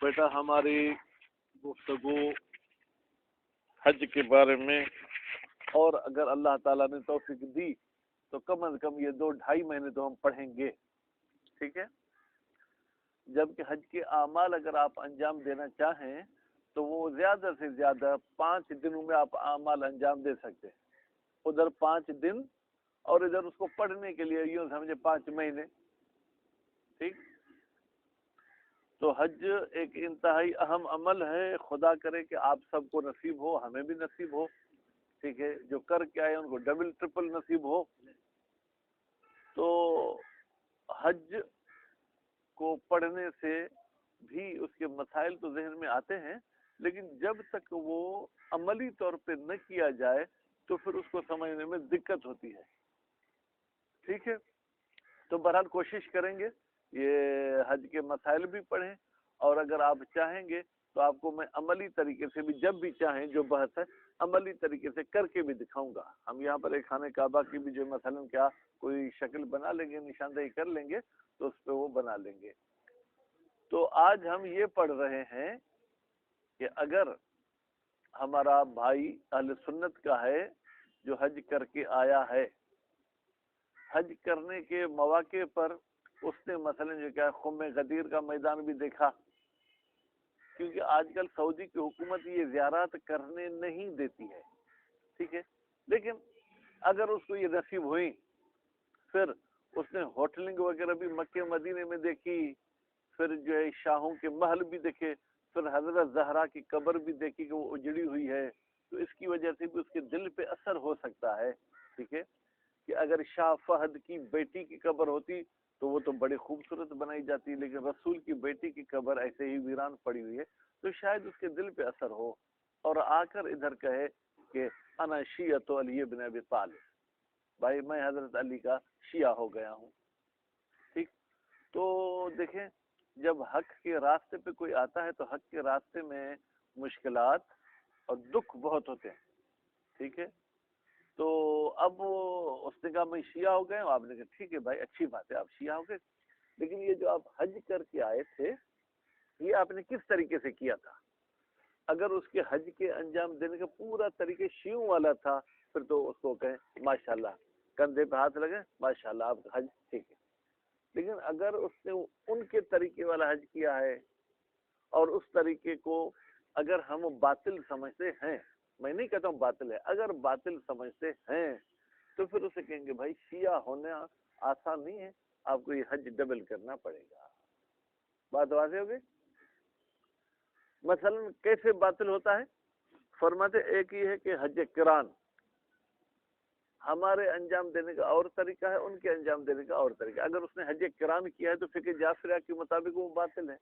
بیٹا ہماری گفتگو حج کے بارے میں، اور اگر اللہ تعالیٰ نے توفیق دی تو کم از کم یہ 2-2.5 مہینے تو ہم پڑھیں گے، ٹھیک ہے؟ جبکہ حج کے اعمال اگر آپ انجام دینا چاہیں تو وہ زیادہ سے زیادہ 5 دنوں میں آپ اعمال انجام دے سکتے ہیں، ادھر 5 دن اور ادھر اس کو پڑھنے کے لیے یوں سمجھے 5 مہینے، ٹھیک؟ تو حج ایک انتہائی اہم عمل ہے، خدا کرے کہ آپ سب کو نصیب ہو، ہمیں بھی نصیب ہو، ٹھیک ہے؟ جو کر کے آئے ان کو ڈبل ٹرپل نصیب ہو۔ تو حج کو پڑھنے سے بھی اس کے مسائل تو ذہن میں آتے ہیں، لیکن جب تک وہ عملی طور پہ نہ کیا جائے تو پھر اس کو سمجھنے میں دقت ہوتی ہے، ٹھیک ہے؟ تو بہرحال کوشش کریں گے یہ حج کے مسائل بھی پڑھیں، اور اگر آپ چاہیں گے تو آپ کو میں عملی طریقے سے بھی جب بھی چاہیں جو بحث ہے عملی طریقے سے کر کے بھی دکھاؤں گا۔ ہم یہاں پر ایک خانہ کعبہ کی بھی جو مثلا کیا کوئی شکل بنا لیں گے، نشاندہی کر لیں گے تو اس پہ وہ بنا لیں گے۔ تو آج ہم یہ پڑھ رہے ہیں کہ اگر ہمارا بھائی اہل سنت کا ہے جو حج کر کے آیا ہے، حج کرنے کے مواقع پر اس نے مثلا جو کیا خم غدیر کا میدان بھی دیکھا، کیونکہ آج کل سعودی کی حکومت یہ زیارات کرنے نہیں دیتی ہے، ٹھیک ہے؟ لیکن اگر اس کو یہ نصیب ہوئی، پھر اس نے ہوٹلنگ وغیرہ بھی مکہ مدینے میں دیکھی، پھر جو ہے شاہوں کے محل بھی دیکھے، پھر حضرت زہرا کی قبر بھی دیکھی کہ وہ اجڑی ہوئی ہے، تو اس کی وجہ سے بھی اس کے دل پہ اثر ہو سکتا ہے، ٹھیک ہے؟ کہ اگر شاہ فہد کی بیٹی کی قبر ہوتی تو وہ تو بڑی خوبصورت بنائی جاتی، لیکن رسول کی بیٹی کی قبر ایسے ہی ویران پڑی ہوئی ہے، تو شاید اس کے دل پہ اثر ہو اور آ کر ادھر کہے کہ انا شیعۃ علی بن ابی طالب، بھائی میں حضرت علی کا شیعہ ہو گیا ہوں، ٹھیک؟ تو دیکھیں جب حق کے راستے پہ کوئی آتا ہے تو حق کے راستے میں مشکلات اور دکھ بہت ہوتے ہیں، ٹھیک ہے؟ تو اب اس نے کہا میں شیعہ ہو گئے ہوں، آپ نے کہا ٹھیک ہے بھائی اچھی بات ہے آپ شیعہ ہو گئے، لیکن یہ جو آپ حج کر کے آئے تھے یہ آپ نے کس طریقے سے کیا تھا؟ اگر اس کے حج کے انجام دینے کا پورا طریقہ شیعوں والا تھا پھر تو اس کو کہیں ماشاءاللہ، کندھے پہ ہاتھ لگے ماشاءاللہ آپ کا حج ٹھیک ہے، لیکن اگر اس نے ان کے طریقے والا حج کیا ہے اور اس طریقے کو اگر ہم باطل سمجھتے ہیں، میں نہیں کہتا ہوں باطل ہے، اگر باطل سمجھتے ہیں تو پھر اسے کہیں گے بھائی شیعہ ہونا آسان نہیں ہے، آپ کو یہ حج ڈبل کرنا پڑے گا۔ بات واضح ہو گئی؟ مثلا کیسے باطل ہوتا ہے؟ فرماتے ایک ہی ہے کہ حج قران ہمارے انجام دینے کا اور طریقہ ہے، ان کے انجام دینے کا اور طریقہ۔ اگر اس نے حج قران کیا ہے تو فقہ جعفریہ کے مطابق وہ باطل ہے،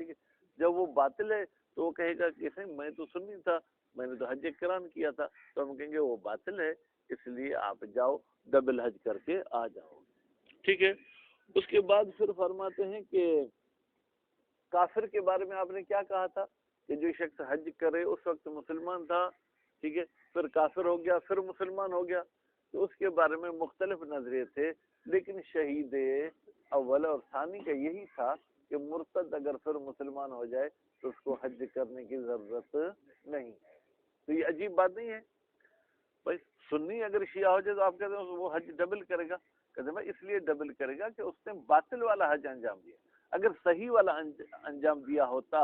ٹھیک ہے؟ جب وہ باطل ہے تو وہ کہے گا کہ میں تو سنی تھا، میں نے تو حج قران کیا تھا، تو ہم کہیں گے وہ باطل ہے، اس لیے آپ جاؤ ڈبل حج کر کے آ جاؤ، ٹھیک ہے؟ اس کے بعد پھر فرماتے ہیں کہ کافر کے بارے میں آپ نے کیا کہا تھا کہ جو شخص حج کرے اس وقت مسلمان تھا، ٹھیک ہے، پھر کافر ہو گیا، پھر مسلمان ہو گیا، تو اس کے بارے میں مختلف نظریے تھے، لیکن شہید اول اور ثانی کا یہی تھا کہ مرتد اگر پھر مسلمان ہو جائے تو اس کو حج کرنے کی ضرورت نہیں ہے۔ تو یہ عجیب بات نہیں ہے؟ بھائی سنی اگر شیعہ ہو جائے تو آپ کہتے ہیں وہ حج ڈبل کرے گا، کہتے ہیں بھائی اس لیے ڈبل کرے گا کہ اس نے باطل والا حج انجام دیا، اگر صحیح والا انجام دیا ہوتا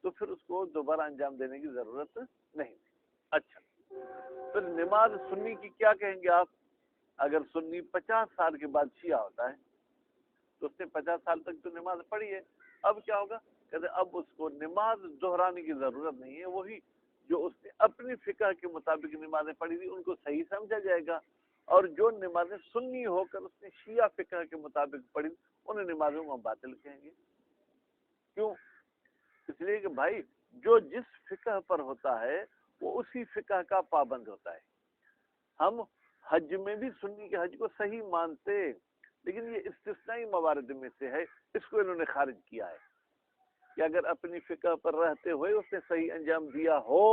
تو پھر اس کو دوبارہ انجام دینے کی ضرورت نہیں۔ اچھا پھر نماز سنی کی کیا کہیں گے آپ؟ اگر سنی 50 سال کے بعد شیعہ ہوتا ہے تو اس نے 50 سال تک تو نماز پڑھی ہے، اب کیا ہوگا؟ کہتے اب اس کو نماز دہرانے کی ضرورت نہیں ہے، وہی جو اس نے اپنی فقہ کے مطابق نمازیں پڑھی تھی ان کو صحیح سمجھا جائے گا، اور جو نمازیں سنی ہو کر اس نے شیعہ فقہ کے مطابق پڑھی انہیں نمازوں کو باطل کہیں گے۔ کیوں؟ اس لیے کہ بھائی جو جس فقہ پر ہوتا ہے وہ اسی فقہ کا پابند ہوتا ہے۔ ہم حج میں بھی سنی کے حج کو صحیح مانتے، لیکن یہ استثنائی موارد میں سے ہے، اس کو انہوں نے خارج کیا ہے کہ اگر اپنی فقہ پر رہتے ہوئے اس نے صحیح انجام دیا ہو،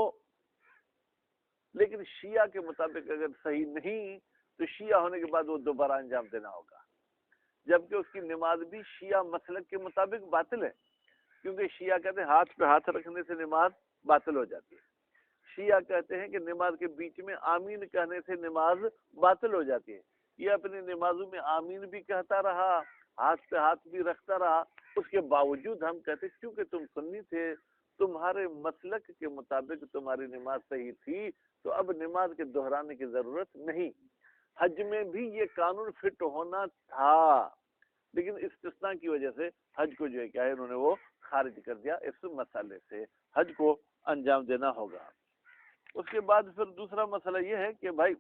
لیکن شیعہ کے مطابق اگر صحیح نہیں تو شیعہ ہونے کے بعد وہ دوبارہ انجام دینا ہوگا۔ جبکہ اس کی نماز بھی شیعہ مسلک کے مطابق باطل ہے، کیونکہ شیعہ کہتے ہیں ہاتھ پہ ہاتھ رکھنے سے نماز باطل ہو جاتی ہے، شیعہ کہتے ہیں کہ نماز کے بیچ میں آمین کہنے سے نماز باطل ہو جاتی ہے۔ یہ اپنی نمازوں میں آمین بھی کہتا رہا، ہاتھ پہ ہاتھ بھی رکھتا رہا، اس کے باوجود ہم کہتے ہیں کیونکہ تم سنی تھے، تمہارے مسلک کے مطابق تمہاری نماز صحیح تھی، تو اب نماز کے دہرانے کی ضرورت نہیں۔ حج میں بھی یہ قانون فٹ ہونا تھا، لیکن استثناء کی وجہ سے حج کو جو ہے کیا ہے انہوں نے وہ خارج کر دیا، اس مسئلے سے حج کو انجام دینا ہوگا۔ اس کے بعد پھر دوسرا مسئلہ یہ ہے کہ بھائی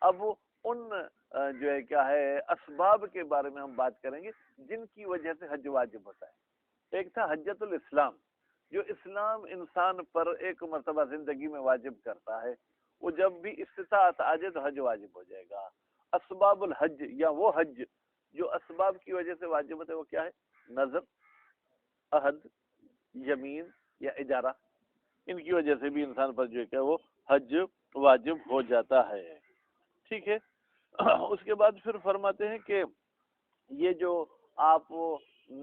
اب ان جو ہے کیا ہے اسباب کے بارے میں ہم بات کریں گے جن کی وجہ سے حج واجب ہوتا ہے۔ ایک تھا حجت الاسلام، جو اسلام انسان پر ایک مرتبہ زندگی میں واجب کرتا ہے، وہ جب بھی استطاعت آ جائے تو حج واجب ہو جائے گا۔ اسباب الحج یا وہ حج جو اسباب کی وجہ سے واجب ہوتا ہے وہ کیا ہے؟ نظر، عہد، یمین یا اجارہ، ان کی وجہ سے بھی انسان پر جو ہے کہ وہ حج واجب ہو جاتا ہے، ٹھیک ہے۔ اس کے بعد پھر فرماتے ہیں کہ یہ جو آپ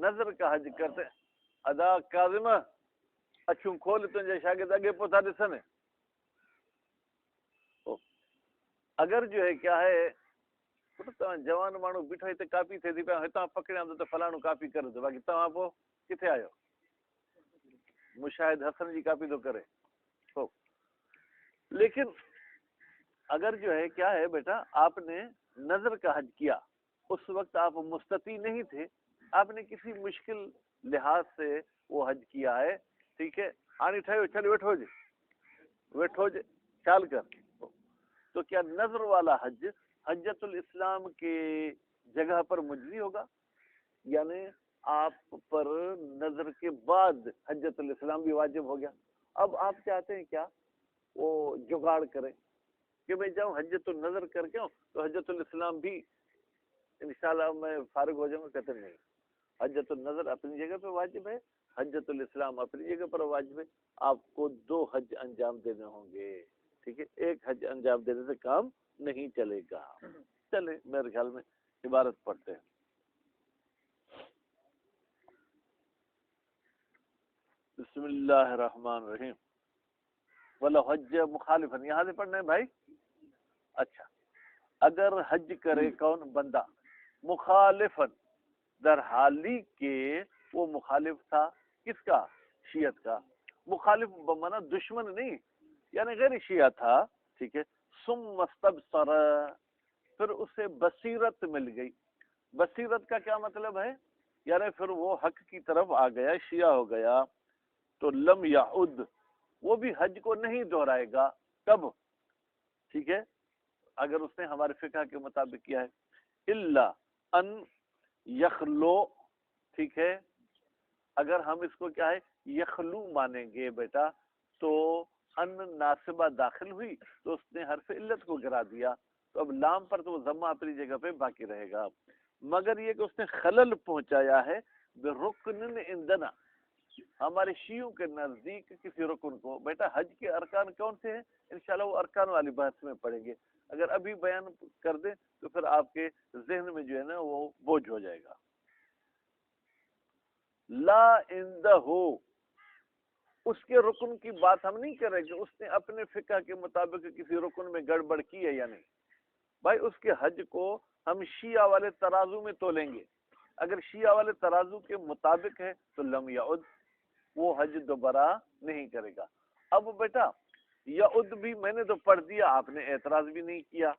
نظر کا حج کرتے ہیں، ادا کاظمہ اچھوں کھول تجھے شاگرد آگے پوتا دسن ہے، اگر جو ہے کیا ہے جوان مانو بیٹھو ہتے کاپی تھے تھی ہتاں پکڑیا تو فلانو کاپی کرے تو باقی تواں پو کتے آیو مشاہد حسن جی کاپی تو کرے ہو۔ لیکن اگر جو ہے کیا ہے بیٹا آپ نے نظر کا حج کیا، اس وقت آپ مستطیع نہیں تھے، آپ نے کسی مشکل لحاظ سے وہ حج کیا ہے، ٹھیک ہے، آنی ٹھائیو چل ویٹھو جے چال کر، تو کیا نظر والا حج حجت الاسلام کے جگہ پر مجری ہوگا؟ یعنی آپ پر نظر کے بعد حجت الاسلام بھی واجب ہو گیا۔ اب آپ چاہتے ہیں کیا وہ جگاڑ کریں کہ میں جاؤں حجت النظر کر کے تو حجت الاسلام بھی انشاءاللہ میں فارغ ہو جاؤں گا؟ کہتے نہیں، حجت النظر اپنی جگہ پہ واجب ہے، حجت الاسلام اپنی جگہ پر واجب ہے، آپ کو دو حج انجام دینے ہوں گے، ٹھیک ہے، ایک حج انجام دینے سے کام نہیں چلے گا۔ چلے میرے خیال میں عبارت پڑھتے ہیں۔ بسم اللہ الرحمن الرحیم۔ ولا حج مخالفن، یہاں سے پڑھنا ہے بھائی۔ اچھا، اگر حج کرے کون بندہ مخالفن، در حالی کے وہ مخالف تھا، کس کا؟ شیعت کا۔ مخالف بمانا دشمن نہیں، یعنی غیر شیعہ تھا، ٹھیک ہے، ثم استبصر، پھر اسے بصیرت مل گئی۔ بصیرت کا کیا مطلب ہے؟ یعنی پھر وہ حق کی طرف آ گیا، شیعہ ہو گیا، تو لم یعد، وہ بھی حج کو نہیں دہرائے گا۔ کب؟ ٹھیک ہے، اگر اس نے ہمارے فقہ کے مطابق کیا ہے، الا ان یخلو، ٹھیک ہے، اگر ہم اس کو کیا ہے یخلو مانیں گے بیٹا، تو ان ناصبہ داخل ہوئی تو اس نے حرف علت کو گرا دیا، تو اب لام پر تو وہ ضمہ اپنی جگہ پہ باقی رہے گا، مگر یہ کہ اس نے خلل پہنچایا ہے برکن عندنا، ہمارے شیعوں کے نزدیک کسی رکن کو۔ بیٹا حج کے ارکان کون سے ہیں؟ انشاءاللہ وہ ارکان والی بحث میں پڑھیں گے، اگر ابھی بیان کر دیں تو پھر آپ کے ذہن میں جو ہے نا وہ بوجھ ہو جائے گا۔ لا عندہ، اس کے رکن کی بات ہم نہیں کر رہے کہ اس نے اپنے فقہ کے مطابق کسی رکن میں گڑبڑ کی ہے یا نہیں، بھائی اس کے حج کو ہم شیعہ والے ترازو میں تولیں گے، اگر شیعہ والے ترازو کے مطابق ہے تو لم یعد، وہ حج دوبارہ نہیں کرے گا۔ اب بیٹا یعد بھی میں نے تو پڑھ دیا، آپ نے اعتراض بھی نہیں کیا،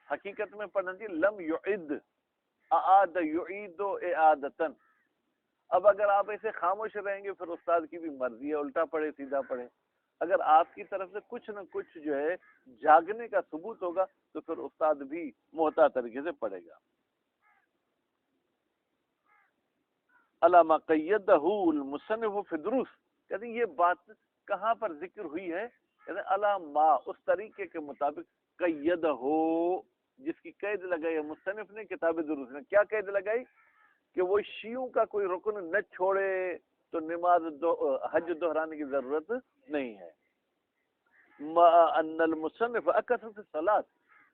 حقیقت میں پڑھنا چاہیے لم یعد، اعاد یعید اعادتن۔ اب اگر آپ ایسے خاموش رہیں گے پھر استاد کی بھی مرضی ہے، الٹا پڑھے سیدھا پڑھے، اگر آپ کی طرف سے کچھ نہ کچھ جو ہے جاگنے کا ثبوت ہوگا تو پھر استاد بھی محتاط طریقے سے پڑھے گا۔ علامہ قیدہ المصنف فی الدروس، کہتے ہیں یہ بات کہاں پر ذکر ہوئی ہے؟ کہتے ہیں علامہ، اس طریقے کے مطابق قیدہ ہو، جس کی قید لگائی ہے مصنف نے کتاب دروس نے۔ کیا قید لگائی؟ کہ وہ شیعوں کا کوئی رکن نہ چھوڑے تو نماز حج دہرانے کی ضرورت نہیں ہے۔ ما ان المصنف اکثر الصلاۃ،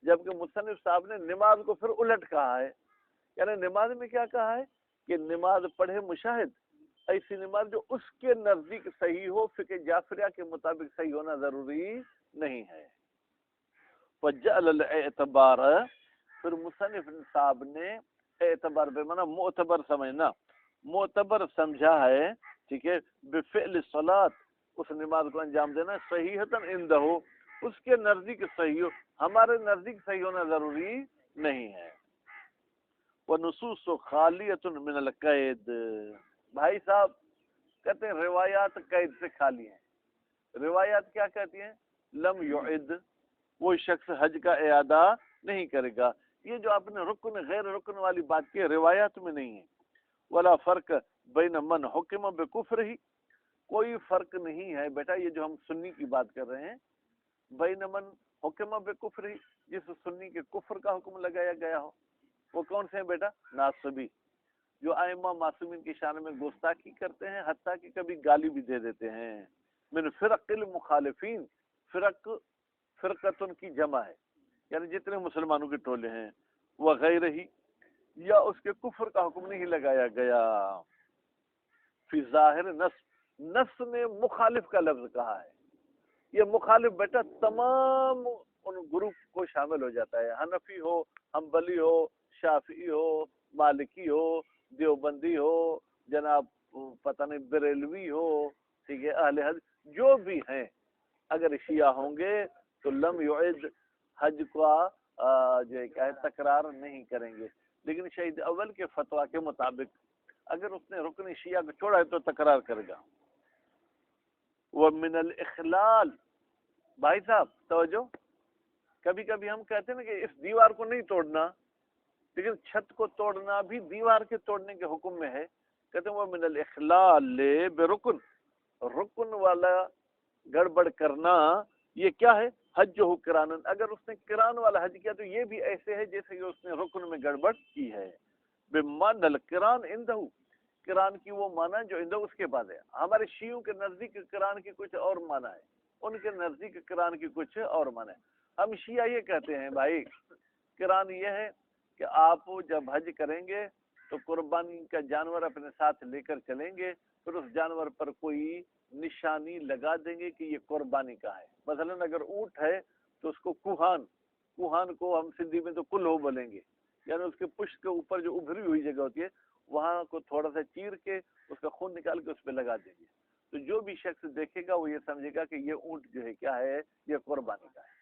جبکہ مصنف صاحب نے نماز کو پھر الٹ کہا ہے یعنی نماز میں کیا کہا ہے کہ نماز پڑھے مشاہد، ایسی نماز جو اس کے نزدیک صحیح ہو، فقہ جعفریہ کے مطابق صحیح ہونا ضروری نہیں ہے۔ فجعل الاعتبار، پھر مصنف صاحب نے اعتبار بے معنی معتبر سمجھنا، معتبر سمجھا ہے، ٹھیک ہے، بفعل الصلاۃ، اس نماز کو انجام دینا، صحیحتاً عندہ، اس کے نزدیک صحیح ہو، ہمارے نزدیک صحیح ہونا ضروری نہیں ہے۔ وَنُصُوصُ خَالِيَةٌ مِنَ الْقَيْدِ، بھائی صاحب کہتے ہیں روایات قید سے خالی ہیں۔ روایات کیا کہتی ہیں؟ لم یعد، وہ شخص حج کا اعادہ نہیں کرے گا۔ یہ جو آپ نے رکن غیر رکن والی بات کی ہے، روایات میں نہیں ہے۔ ولا فرق بین من حکم بکفر ہی، کوئی فرق نہیں ہے بیٹا، یہ جو ہم سنی کی بات کر رہے ہیں، بین من حکم بکفر ہی، جس سنی کے کفر کا حکم لگایا گیا ہو، وہ کون سے ہیں بیٹا؟ ناصبی، جو ائمہ معصومین کی شان میں گستاخی کرتے ہیں، حتیٰ کہ کبھی گالی بھی دے دیتے ہیں۔ من فرق المخالفین، فرقتن کی جمع ہے، یعنی جتنے مسلمانوں کے ٹولے ہیں، وغیرہ ہی، یا اس کے کفر کا حکم نہیں لگایا گیا۔ فی ظاہر نص نے مخالف کا لفظ کہا ہے، یہ مخالف بیٹا تمام ان گروپ کو شامل ہو جاتا ہے، حنفی ہو، حنبلی ہو، شافعی ہو، مالکی ہو، دیوبندی ہو، جناب پتہ نہیں بریلوی ہو، ٹھیک ہے، اہل حدیث جو بھی ہیں، اگر شیعہ ہوں گے تو لم یعد، حج کا جو ہے کیا ہے تکرار نہیں کریں گے، لیکن شہید اول کے فتویٰ کے مطابق اگر اس نے رکن شیعہ کو چھوڑا ہے تو تکرار کرے گا۔ ومن الاخلال، بھائی صاحب توجہ، کبھی کبھی ہم کہتے ہیں نا کہ اس دیوار کو نہیں توڑنا، لیکن چھت کو توڑنا بھی دیوار کے توڑنے کے حکم میں ہے۔ کہتے ہیں وہ من الاخلال برکن، رکن والا گڑبڑ کرنا، یہ کیا ہے؟ حج ہو کرانن، اگر اس نے کران والا حج کیا تو یہ بھی ایسے ہے جیسے کہ اس نے رکن میں گڑبڑ کی ہے۔ بمعنى القران عنده، قران کی وہ معنی جو عنده اس کے بعد ہے۔ ہمارے شیعوں کے نزدیک قران کی کچھ اور معنی ہے، ان کے نزدیک قران کی کچھ اور معنی ہے۔ ہم شیعہ یہ کہتے ہیں بھائی قران یہ ہے کہ آپ جب حج کریں گے تو قربانی کا جانور اپنے ساتھ لے کر چلیں گے، پھر اس جانور پر کوئی نشانی لگا دیں گے کہ یہ قربانی کا ہے۔ مثلا اگر اونٹ ہے تو اس کو کوہان کو ہم سندھی میں تو کلہو بولیں گے، یعنی اس کے پشت کے اوپر جو ابھری ہوئی جگہ ہوتی ہے وہاں کو تھوڑا سا چیر کے اس کا خون نکال کے اس پہ لگا دیں گے، تو جو بھی شخص دیکھے گا وہ یہ سمجھے گا کہ یہ اونٹ جو ہے کیا ہے، یہ قربانی کا ہے۔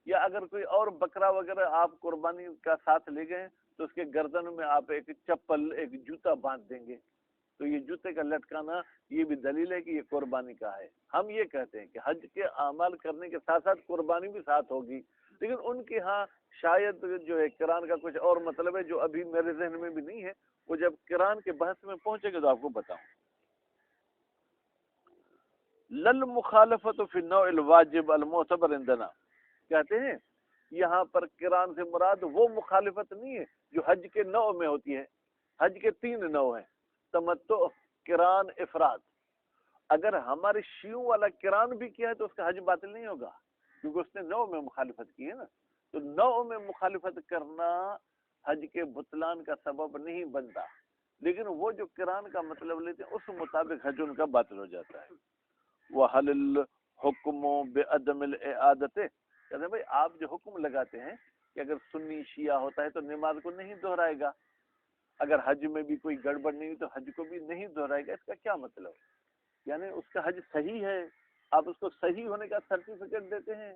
یا اگر کوئی اور بکرا وغیرہ آپ قربانی کا ساتھ لے گئے تو اس کے گردن میں آپ ایک چپل، ایک جوتا باندھ دیں گے، تو یہ جوتے کا لٹکانا یہ بھی دلیل ہے کہ یہ قربانی کا ہے۔ ہم یہ کہتے ہیں کہ حج کے اعمال کرنے کے ساتھ ساتھ قربانی بھی ساتھ ہوگی، لیکن ان کے ہاں شاید جو ہے قران کا کچھ اور مطلب ہے جو ابھی میرے ذہن میں بھی نہیں ہے، وہ جب قران کے بحث میں پہنچے گا تو آپ کو بتاؤں۔ لل مخالفت فی النوع الواجب المعتبر عندنا، کہتے ہیں یہاں پر قران سے مراد وہ مخالفت نہیں ہے جو حج کے نوع میں ہوتی ہے۔ حج کے 3 نوع ہیں، تمتع، قران، افراد۔ اگر ہمارے شیعوں والا قران بھی کیا ہے تو اس کا حج باطل نہیں ہوگا، کیونکہ اس نے نوع میں مخالفت کی ہے نا۔ تو نوع میں مخالفت کرنا حج کے بطلان کا سبب نہیں بنتا، لیکن وہ جو قران کا مطلب لیتے ہیں اس مطابق حج ان کا باطل ہو جاتا ہے۔ وَحَلِ الْحُكْمُ بِعَدَمِ الْإِعَادَةِ، کہتے ہیں بھائی آپ جو حکم لگاتے ہیں کہ اگر سنی شیعہ ہوتا ہے تو نماز کو نہیں دہرائے گا، اگر حج میں بھی کوئی گڑبڑ نہیں تو حج کو بھی نہیں دہرائے گا، اس کا کیا مطلب ہے؟ یعنی اس کا حج صحیح ہے، آپ اس کو صحیح ہونے کا سرٹیفکیٹ دیتے ہیں،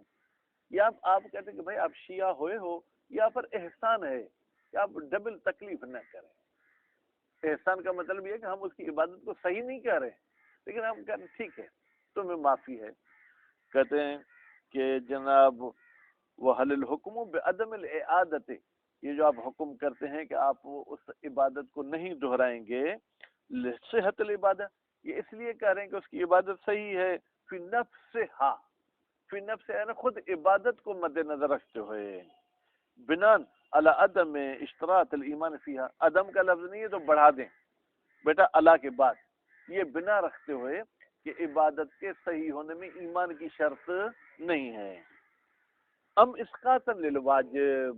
یا آپ کہتے ہیں کہ بھائی آپ شیعہ ہوئے ہو، یا پر احسان ہے کہ آپ ڈبل تکلیف نہ کریں۔ احسان کا مطلب یہ ہے کہ ہم اس کی عبادت کو صحیح نہیں کہہ رہے، لیکن ہم کہتے ہیں ٹھیک ہے تمہیں معافی ہے۔ کہتے ہیں کہ جناب وَحَلِ الْحُكْمُ بِعَدَمِ الْإِعَادَةِ، یہ جو آپ حکم کرتے ہیں کہ آپ اس عبادت کو نہیں دہرائیں گے، صحت العبادت، یہ اس لیے کہہ رہے ہیں کہ اس کی عبادت صحیح ہے، فی نفسہا، فی نفس یعنی خود عبادت کو مد نظر رکھتے ہوئے، بنان علی عدم اشتراط الایمان فیہا، عدم کا لفظ نہیں ہے تو بڑھا دیں بیٹا اللہ کے بعد، یہ بنا رکھتے ہوئے کہ عبادت کے صحیح ہونے میں ایمان کی شرط نہیں ہے۔ ام اسقاطا للواجب،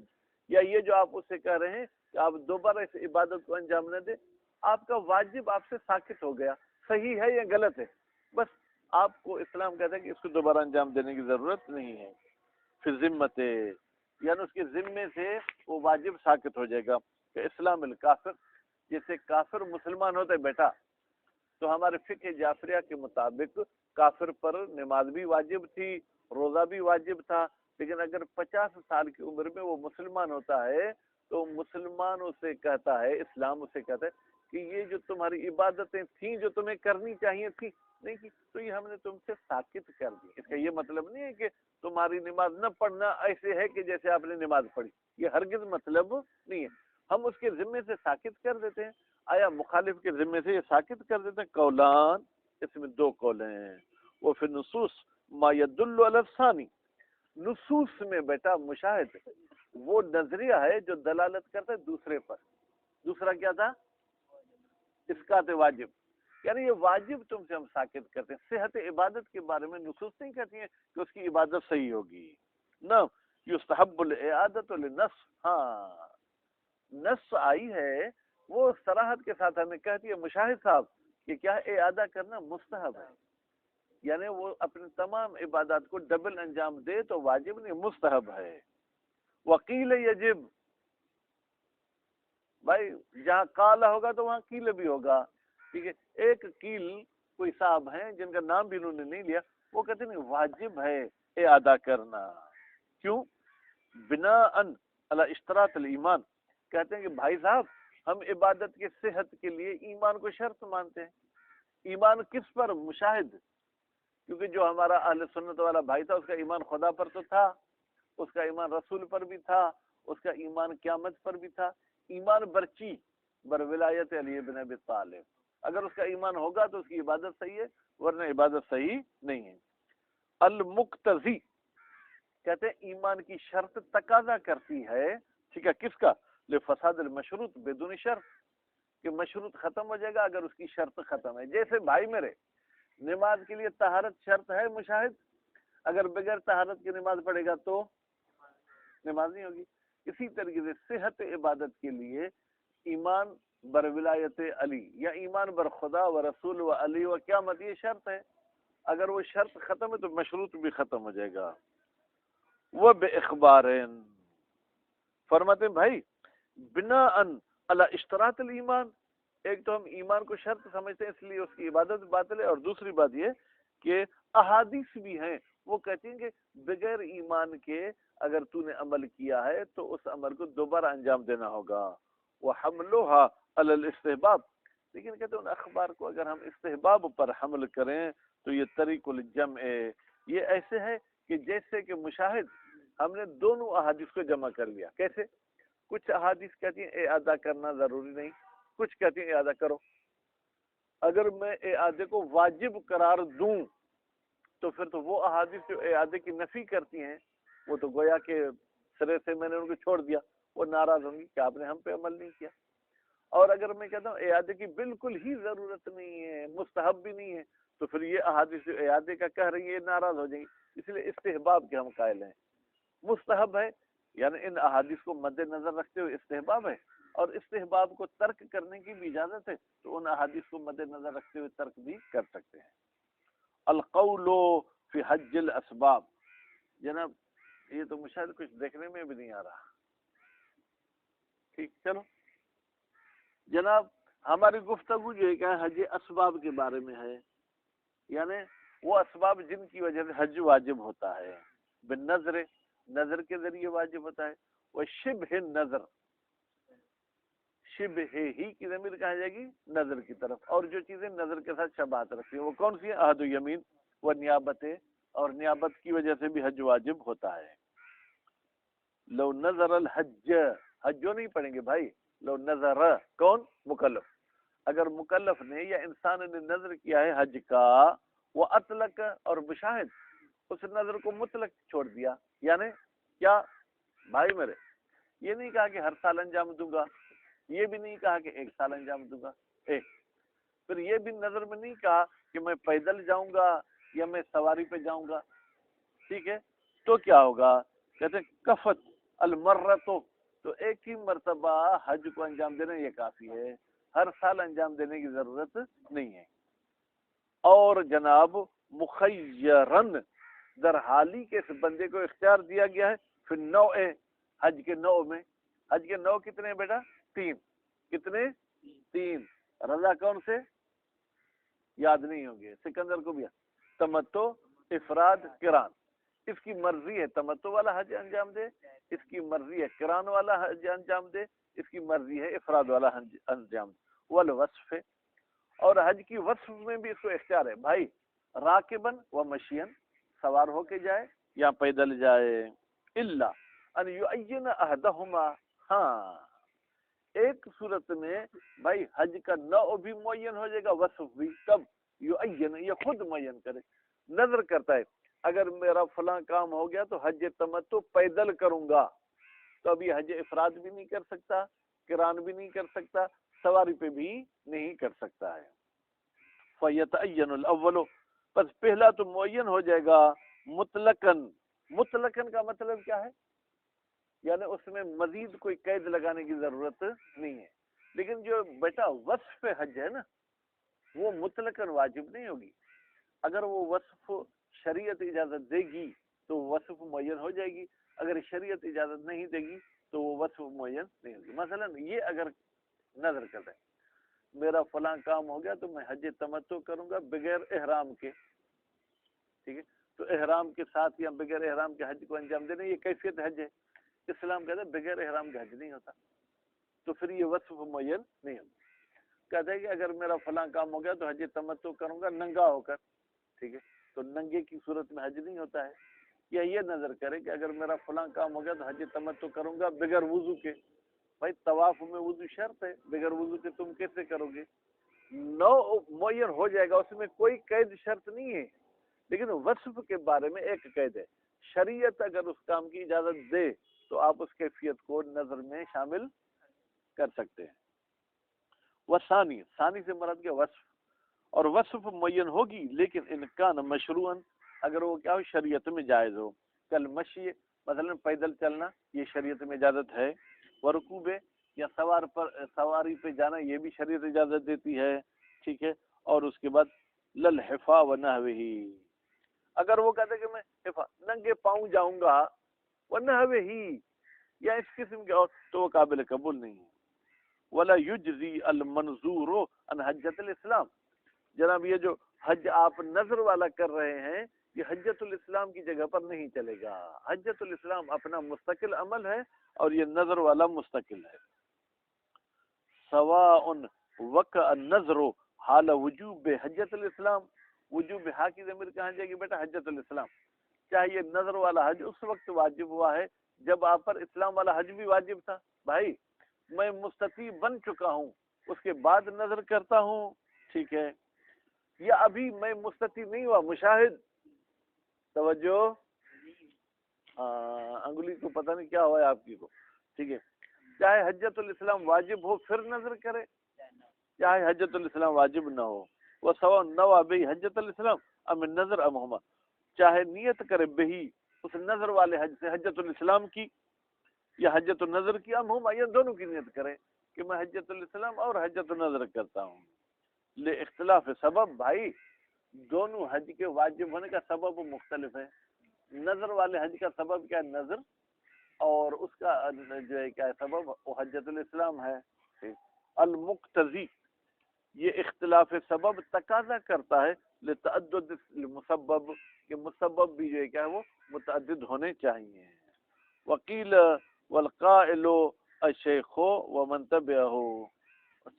یا یہ جو آپ اس سے کہہ رہے ہیں کہ آپ دوبارہ اس عبادت کو انجام نہ دیں، آپ کا واجب آپ سے ساکت ہو گیا، صحیح ہے یا غلط ہے، بس آپ کو اسلام کہتا ہے کہ اس کو دوبارہ انجام دینے کی ضرورت نہیں ہے. پھر ذمت یعنی اس کے ذمے سے وہ واجب ساکت ہو جائے گا. کہ اسلام الکافر، جیسے کافر مسلمان ہوتا ہے بیٹا، تو ہمارے فقہ جعفریہ کے مطابق کافر پر نماز بھی واجب تھی، روزہ بھی واجب تھا، لیکن اگر 50 سال کی عمر میں وہ مسلمان ہوتا ہے تو مسلمان اسے کہتا ہے، اسلام اسے کہتا ہے کہ یہ جو تمہاری عبادتیں تھیں جو تمہیں کرنی چاہیے تھی نہیں کی، تو یہ ہم نے تم سے ساکت کر دی. اس کا یہ مطلب نہیں ہے کہ تمہاری نماز نہ پڑھنا ایسے ہے کہ جیسے آپ نے نماز پڑھی، یہ ہرگز مطلب نہیں ہے. ہم اس کے ذمے سے ساکت کر دیتے ہیں. آیا مخالف کے ذمے سے یہ ساکت کر دیتے ہیں؟ قولان، اس میں 2 قول ہیں. وہ پھر نصوص ما يدل علی الثانی، نصوص میں بیٹا مشاہد وہ نظریہ ہے جو دلالت کرتا ہے دوسرے پر. دوسرا کیا تھا؟ اسقاط واجب، یعنی یہ واجب تم سے ہم ساکت کرتے ہیں. صحت عبادت کے بارے میں نصوص نہیں کہتی ہیں کہ اس کی عبادت صحیح ہوگی، نہ یستحب الاعادۃ للنص. ہاں نص آئی ہے وہ صراحت کے ساتھ ہمیں کہتی ہے مشاہد صاحب کہ کیا اعادہ کرنا مستحب ہے، یعنی وہ اپنے تمام عبادات کو ڈبل انجام دے تو واجب نہیں مستحب ہے. وقیل یجب، بھائی جہاں قال ہوگا تو وہاں قیل بھی ہوگا. ٹھیک ہے، ایک قیل کوئی صاحب ہیں جن کا نام بھی انہوں نے نہیں لیا، وہ کہتے ہیں واجب ہے اعادہ کرنا. کیوں؟ بناء علی اشتراط الایمان، کہتے ہیں کہ بھائی صاحب ہم عبادت کے صحت کے لیے ایمان کو شرط مانتے ہیں. ایمان کس پر؟ مشاہد. کیونکہ جو ہمارا اہل سنت والا بھائی تھا اس کا ایمان خدا پر تو تھا، اس کا ایمان رسول پر بھی تھا، اس کا ایمان قیامت پر بھی تھا. ایمان برچی بر ولایت علی بن ابی طالب، اگر اس کا ایمان ہوگا تو اس کی عبادت صحیح ہے، ورنہ عبادت صحیح نہیں ہے. المقتضی، کہتے ہیں ایمان کی شرط تقاضا کرتی ہے، ٹھیک ہے، کس کا؟ لفساد المشروط بدون شرط، کہ مشروط ختم ہو جائے گا اگر اس کی شرط ختم ہے. جیسے بھائی میرے نماز کے لیے طہارت شرط ہے مشاہد، اگر بغیر طہارت کی نماز پڑھے گا تو نماز نہیں ہوگی. اسی طریقے سے صحت عبادت کے لیے ایمان بر ولایت علی یا ایمان بر خدا و رسول و علی و قیامت یہ شرط ہے. اگر وہ شرط ختم ہے تو مشروط بھی ختم ہو جائے گا. وہ بے اخبار فرماتے ہیں بھائی بنا ان علی اشتراط الایمان، ایک تو ہم ایمان کو شرط سمجھتے ہیں اس لیے اس کی عبادت باطل ہے، اور دوسری بات یہ کہ احادیث بھی ہیں وہ کہتی ہیں کہ بغیر ایمان کے اگر تو نے عمل کیا ہے تو اس عمل کو دوبارہ انجام دینا ہوگا. وحملها علی الاستحباب، لیکن کہتے ہیں ان اخبار کو اگر ہم استحباب پر حمل کریں تو یہ طریق الجمع، یہ ایسے ہے کہ جیسے کہ مشاہد ہم نے دونوں احادیث کو جمع کر لیا. کیسے؟ کچھ احادیث کہتی ہیں اعادہ کرنا ضروری نہیں، کچھ کہتی ہیں اعادہ کرو. اگر میں اعادے کو واجب قرار دوں تو پھر تو وہ احادیث جو اعادے کی نفی کرتی ہیں وہ تو گویا کہ سرے سے میں نے ان کو چھوڑ دیا، وہ ناراض ہوں گی کہ آپ نے ہم پہ عمل نہیں کیا. اور اگر میں کہتا ہوں اعادے کی بالکل ہی ضرورت نہیں ہے، مستحب بھی نہیں ہے، تو پھر یہ احادیث جو اعادے کا کہہ رہی ہے ناراض ہو جائیں گی. اس لیے استحباب کے ہم قائل ہیں. مستحب ہے یعنی ان احادیث کو مد نظر رکھتے ہوئے استحباب ہے، اور استحباب کو ترک کرنے کی بھی اجازت ہے، تو ان احادیث کو مد نظر رکھتے ہوئے ترک بھی کر سکتے ہیں. القول فی حج الاسباب، جناب یہ تو مشاہد کچھ دیکھنے میں بھی نہیں آ رہا. ٹھیک، چلو جناب ہماری گفتگو جو ہے کہ حج اسباب کے بارے میں ہے، یعنی وہ اسباب جن کی وجہ سے حج واجب ہوتا ہے. بالنظر، نظر کے ذریعے واجب ہوتا ہے. وہ شبہ نظر، شبہ ہی کی ضمیر کہا جائے گی نظر کی طرف، اور جو چیزیں نظر کے ساتھ شباہت رکھتی ہیں وہ کون سی ہیں؟ عہد و یمین و نیابت، اور نیابت کی وجہ سے بھی حج واجب ہوتا ہے. لو نظر الحج، حج جو نہیں پڑھیں گے بھائی، لو نظر، کون؟ مکلف. اگر مکلف نے یا انسان نے نظر کیا ہے حج کا، وہ اطلق، اور مشاہد اس نظر کو مطلق چھوڑ دیا. یعنی کیا بھائی میرے؟ یہ نہیں کہا کہ ہر سال انجام دوں گا، یہ بھی نہیں کہا کہ 1 سال انجام دوں گا. پھر یہ بھی نظر میں نہیں کہا کہ میں پیدل جاؤں گا یا میں سواری پہ جاؤں گا. ٹھیک ہے، تو کیا ہوگا؟ کہتے ہیں کفت المرۃ تو ایک ہی مرتبہ حج کو انجام دینا یہ کافی ہے، ہر سال انجام دینے کی ضرورت نہیں ہے۔ اور جناب مخیرن در حالی کے اس بندے کو اختیار دیا گیا ہے پھر نوع حج کے نوع میں۔ حج کے نوع کتنے ہیں بیٹا؟ 3۔ کتنے؟ 3۔ رضا کون سے؟ یاد نہیں ہوں گے، سکندر کو بھی۔ تمتع، افراد، قران۔ اس کی مرضی ہے تمتع والا حج انجام دے، اس کی مرضی ہے قران والا حج انجام دے، اس کی مرضی ہے افراد والا حج انجام دے۔ والوصف، اور حج کی وصف میں بھی اس کو اختیار ہے بھائی، راکبن و مشین، سوار ہو کے جائے یا پیدل جائے۔ الا ان یعین احدہما، ہاں ایک صورت میں بھائی حج کا نوع بھی معین ہو جائے گا، وصف بھی۔ کب؟ یعین، یہ خود معین کرے، نظر کرتا ہے اگر میرا فلاں کام ہو گیا تو حج تمتع پیدل کروں گا، تو ابھی حج افراد بھی نہیں کر سکتا، قران بھی نہیں کر سکتا، سواری پہ بھی نہیں کر سکتا ہے۔ فیتعین الاول، بس پہلا تو معین ہو جائے گا مطلقاً۔ مطلقاً کا مطلب کیا ہے؟ یعنی اس میں مزید کوئی قید لگانے کی ضرورت نہیں ہے۔ لیکن جو بیٹا وصف حج ہے نا، وہ مطلقاً واجب نہیں ہوگی۔ اگر وہ وصف شریعت اجازت دے گی تو وصف معین ہو جائے گی، اگر شریعت اجازت نہیں دے گی تو وہ وصف معین نہیں ہوگی۔ مثلا یہ اگر نظر کرتے ہیں میرا فلاں کام ہو گیا تو میں حج تمتع کروں گا بغیر احرام کے، ٹھیک ہے، تو احرام کے ساتھ یا بغیر احرام کے حج کو انجام دینا یہ کیفیت حج ہے۔ اسلام کہتا ہے بغیر احرام کا حج نہیں ہوتا، تو پھر یہ وصف معین نہیں ہوتا۔ کہتا ہے کہ اگر میرا فلاں کام ہو گیا تو حج تمتع کروں گا ننگا ہو کر، ٹھیک ہے، تو ننگے کی صورت میں حج نہیں ہوتا ہے۔ یا یہ نظر کرے کہ اگر میرا فلاں کام ہو گیا تو حج تمتع کروں گا بغیر وضو کے، بھائی طواف میں وضو شرط ہے، بغیر وضو کے تم کیسے کرو گے؟ نو معین ہو جائے گا، اس میں کوئی قید شرط نہیں ہے، لیکن وصف کے بارے میں ایک قید ہے، شریعت اگر اس کام کی اجازت دے تو آپ اس کیفیت کو نظر میں شامل کر سکتے ہیں۔ وثانی، ثانی سے مراد کیا؟ وصف، اور وصف معین ہوگی لیکن ان کان مشروعاً، اگر وہ کیا ہو شریعت میں جائز ہو، کل مشی، مثلا پیدل چلنا یہ شریعت میں اجازت ہے، ورکوب یا سواری پہ جانا یہ بھی شریعت اجازت دیتی ہے، ٹھیک ہے، اور اس کے بعد للحفا و نحوہ، اگر وہ کہتے کہ میں ننگے پاؤں جاؤں گا و نحوہ یا اس قسم کے اور، تو وہ قابل قبول نہیں ہے۔ ولا یجزی المنظور عن حجۃ الاسلام، جناب یہ جو حج آپ نظر والا کر رہے ہیں یہ حجۃ الاسلام کی جگہ پر نہیں چلے گا۔ حجۃ الاسلام اپنا مستقل عمل ہے اور یہ نظر والا مستقل ہے۔ سواء وقع النظر حال وجوب حجۃ الاسلام، وجوب ہا کی ضمیر کہاں جائے گی بیٹا؟ حجۃ الاسلام، چاہے یہ نظر والا حج اس وقت واجب ہوا ہے جب آپ پر اسلام والا حج بھی واجب تھا، بھائی میں مستطیع بن چکا ہوں اس کے بعد نظر کرتا ہوں، ٹھیک ہے، یا ابھی میں مستطیع نہیں ہوا، مشاہد، توجہ، انگلی کو پتہ نہیں کیا ہوا ہے آپ کی کو، ٹھیک ہے، چاہے حجۃ الاسلام واجب ہو پھر نظر کرے، چاہے حجۃ الاسلام واجب نہ ہو، وہ سوا نوا بہی حجۃ الاسلام ام نظر ام ہما، چاہے نیت کرے بہی اس نظر والے حج سے حجۃ الاسلام کی یا حجۃ النظر کی، ام ہما یا دونوں کی نیت کرے کہ میں حجۃ الاسلام اور حجۃ النظر کرتا ہوں، لے اختلاف سبب، بھائی دونوں حج کے واجب ہونے کا سبب مختلف ہے۔ نظر والے حج کا سبب کیا ہے؟ نظر، اور اس کا جو ہے کیا ہے سبب؟ وہ حجۃ الاسلام ہے۔ المقتضی، یہ اختلاف سبب تقاضا کرتا ہے لتعدد المسبب، کہ مسبب بھی جو ہے کیا ہے وہ متعدد ہونے چاہیے۔ وقیل والقائل الشیخ ومن تبعہ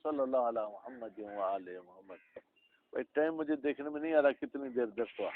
صلی اللہ علیہ محمد وآلہ محمد۔ ٹائم مجھے دیکھنے میں نہیں آ رہا کتنی دیر دس ہوا۔